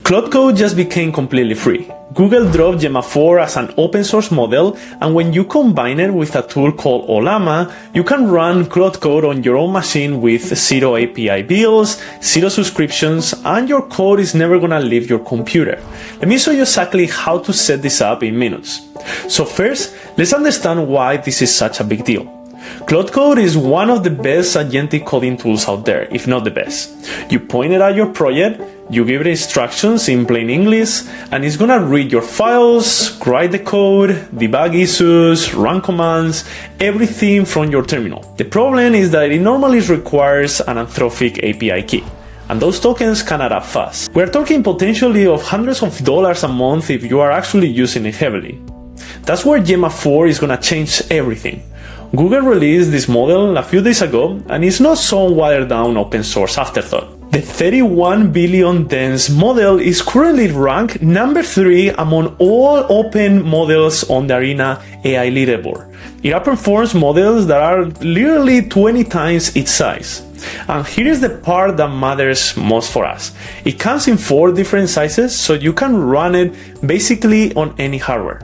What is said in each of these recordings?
Claude Code just became completely free. Google dropped Gemma 4 as an open source model, and when you combine it with a tool called Ollama, you can run Claude Code on your own machine with zero API bills, zero subscriptions, and your code is never gonna leave your computer. Let me show you exactly how to set this up in minutes. So first, let's understand why this is such a big deal. Claude Code is one of the best agentic coding tools out there, if not the best. You point it at your project, you give it instructions in plain English, and it's gonna read your files, write the code, debug issues, run commands, everything from your terminal. The problem is that it normally requires an Anthropic API key, and those tokens can add up fast. We're talking potentially of hundreds of dollars a month if you are actually using it heavily. That's where Gemma 4 is gonna change everything. Google released this model a few days ago, and it's not some watered down open source afterthought. The 31 billion dense model is currently ranked number 3 among all open models on the Arena AI leaderboard. It outperforms models that are literally 20 times its size. And here is the part that matters most for us. It comes in 4 different sizes, so you can run it basically on any hardware.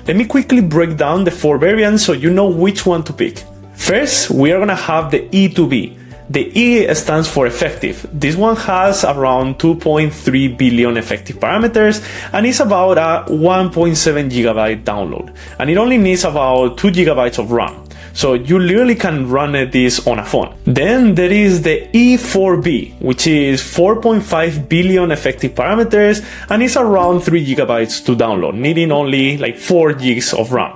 Let me quickly break down the 4 variants so you know which one to pick. First, we are gonna have the E2B. The E stands for effective. This one has around 2.3 billion effective parameters and is about a 1.7 gigabyte download. And it only needs about 2 gigabytes of RAM. So you literally can run this on a phone. Then there is the E4B, which is 4.5 billion effective parameters and is around 3 gigabytes to download, needing only like 4 gigs of RAM.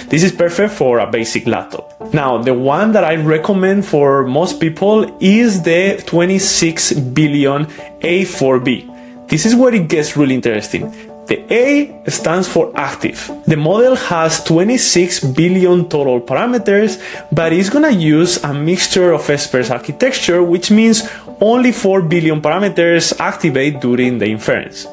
This is perfect for a basic laptop. Now, the one that I recommend for most people is the 26 billion A4B. This is where it gets really interesting. The A stands for active. The model has 26 billion total parameters, but it's gonna use a mixture of sparse architecture, which means only 4 billion parameters activate during the inference.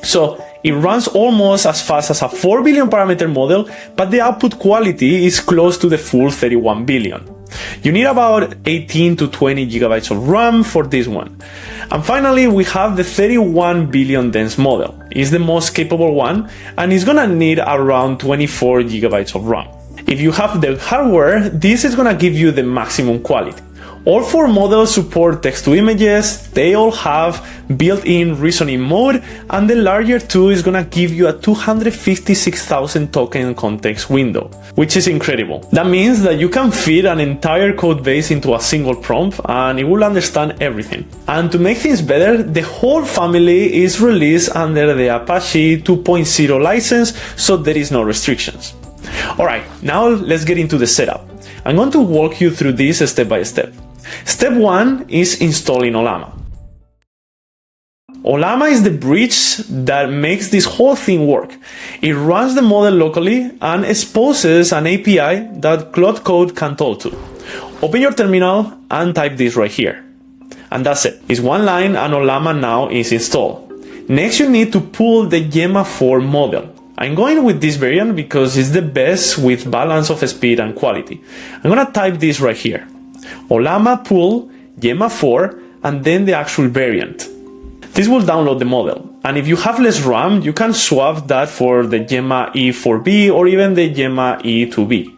So it runs almost as fast as a 4 billion parameter model, but the output quality is close to the full 31 billion. You need about 18 to 20 gigabytes of RAM for this one. And finally, we have the 31 billion dense model. It's the most capable one, and it's gonna need around 24 gigabytes of RAM. If you have the hardware, this is gonna give you the maximum quality. All 4 models support text-to-images, they all have built-in reasoning mode, and the larger 2 is gonna give you a 256,000 token context window, which is incredible. That means that you can feed an entire code base into a single prompt and it will understand everything. And to make things better, the whole family is released under the Apache 2.0 license, so there is no restrictions. Alright, now let's get into the setup. I'm going to walk you through this step by step. Step 1 is installing Ollama. Ollama is the bridge that makes this whole thing work. It runs the model locally and exposes an API that Claude Code can talk to. Open your terminal and type this right here. And that's it. It's one line and Ollama now is installed. Next, you need to pull the Gemma 4 model. I'm going with this variant because it's the best with balance of speed and quality. I'm gonna type this right here. Ollama pull Gemma 4 and then the actual variant. This will download the model. And if you have less RAM, you can swap that for the Gemma E4B or even the Gemma E2B.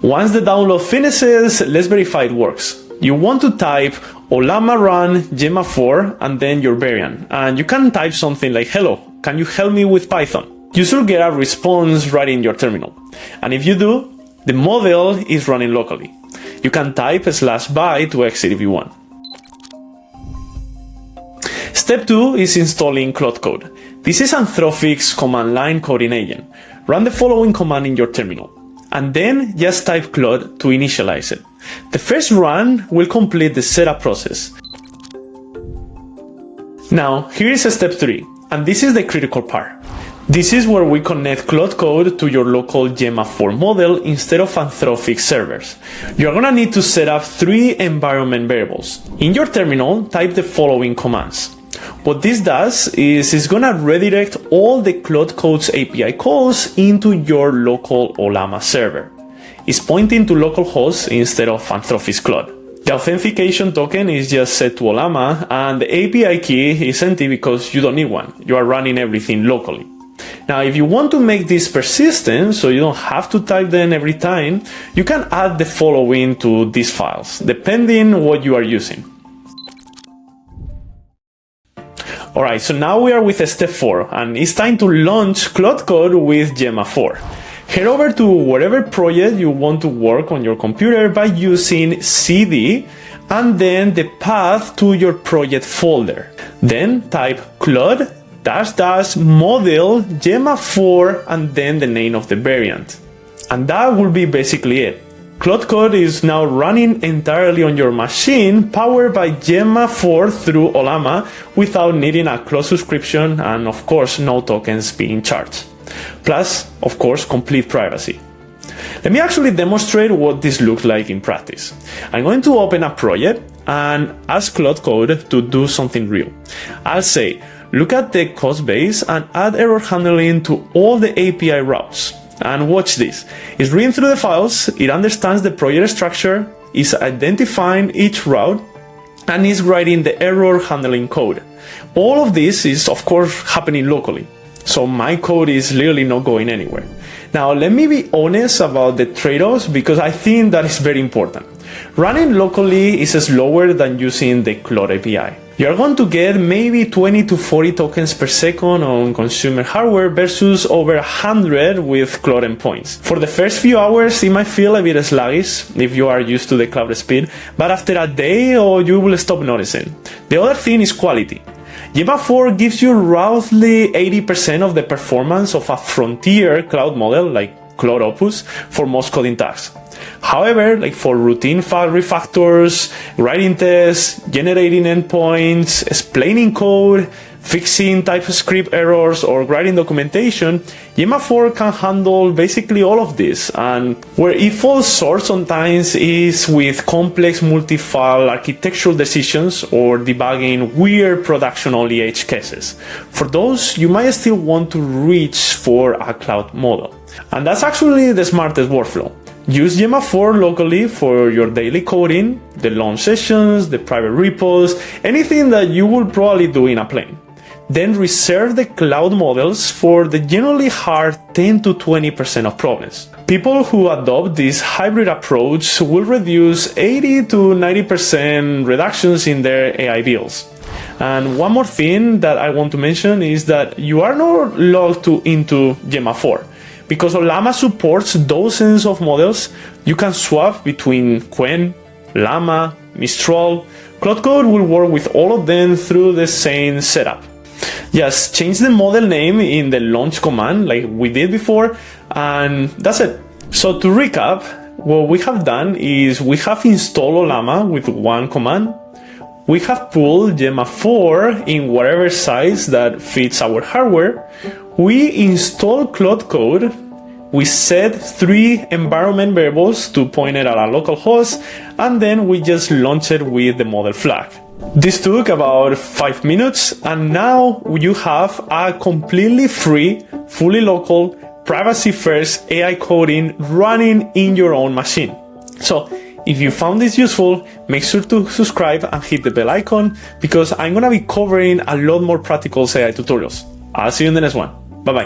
Once the download finishes, let's verify it works. You want to type Ollama run Gemma 4 and then your variant. And you can type something like, hello, can you help me with Python? You should get a response right in your terminal. And if you do, the model is running locally. You can type /by to exit if you want. Step 2 is installing Claude Code. This is Anthropic's command line coding agent. Run the following command in your terminal, and then just type Claude to initialize it. The first run will complete the setup process. Now, here is step 3, and this is the critical part. This is where we connect Claude Code to your local Gemma 4 model instead of Anthropic servers. You're gonna need to set up 3 environment variables. In your terminal, type the following commands. What this does is it's gonna redirect all the Claude Code's API calls into your local Ollama server. It's pointing to localhost instead of Anthropic's Claude. The authentication token is just set to Ollama, and the API key is empty because you don't need one. You are running everything locally. Now, if you want to make this persistent, so you don't have to type them every time, you can add the following to these files, depending what you are using. Alright, so now we are with step 4, and it's time to launch Claude Code with Gemma 4. Head over to whatever project you want to work on your computer by using cd and then the path to your project folder. Then type Claude --model Gemma 4 and then the name of the variant. And that will be basically it. Claude Code is now running entirely on your machine, powered by Gemma 4 through Ollama without needing a Claude subscription and of course no tokens being charged. Plus, of course, complete privacy. Let me actually demonstrate what this looks like in practice. I'm going to open a project and ask Claude Code to do something real. I'll say, look at the cost base and add error handling to all the API routes. And watch this. It's reading through the files, it understands the project structure, is identifying each route, and is writing the error handling code. All of this is, of course, happening locally. So my code is literally not going anywhere. Now, let me be honest about the trade-offs because I think that is very important. Running locally is slower than using the Claude API. You're going to get maybe 20 to 40 tokens per second on consumer hardware versus over 100 with Claude endpoints. For the first few hours, it might feel a bit sluggish if you are used to the cloud speed, but after a day, you will stop noticing. The other thing is quality. Gemma 4 gives you roughly 80% of the performance of a frontier cloud model like Claude Opus for most coding tasks. However, for routine file refactors, writing tests, generating endpoints, explaining code, fixing TypeScript errors, or writing documentation, Gemma 4 can handle basically all of this. And where it falls short sometimes is with complex multi-file architectural decisions or debugging weird production-only edge cases. For those, you might still want to reach for a cloud model. And that's actually the smartest workflow. Use Gemma 4 locally for your daily coding, the launch sessions, the private repos, anything that you will probably do in a plane. Then reserve the cloud models for the generally hard 10 to 20% of problems. People who adopt this hybrid approach will reduce 80 to 90% reductions in their AI bills. And one more thing that I want to mention is that you are not logged into Gemma 4. Because Ollama supports dozens of models, you can swap between Qwen, Llama, Mistral. Claude Code will work with all of them through the same setup. Just change the model name in the launch command like we did before, and that's it. So to recap, what we have done is we have installed Ollama with one command. We have pulled Gemma 4 in whatever size that fits our hardware. We install Claude Code, we set 3 environment variables to point it at a local host, and then we just launch it with the model flag. This took about 5 minutes, and now you have a completely free, fully local, privacy-first AI coding running in your own machine. So, if you found this useful, make sure to subscribe and hit the bell icon because I'm gonna be covering a lot more practical AI tutorials. I'll see you in the next one. Bye bye.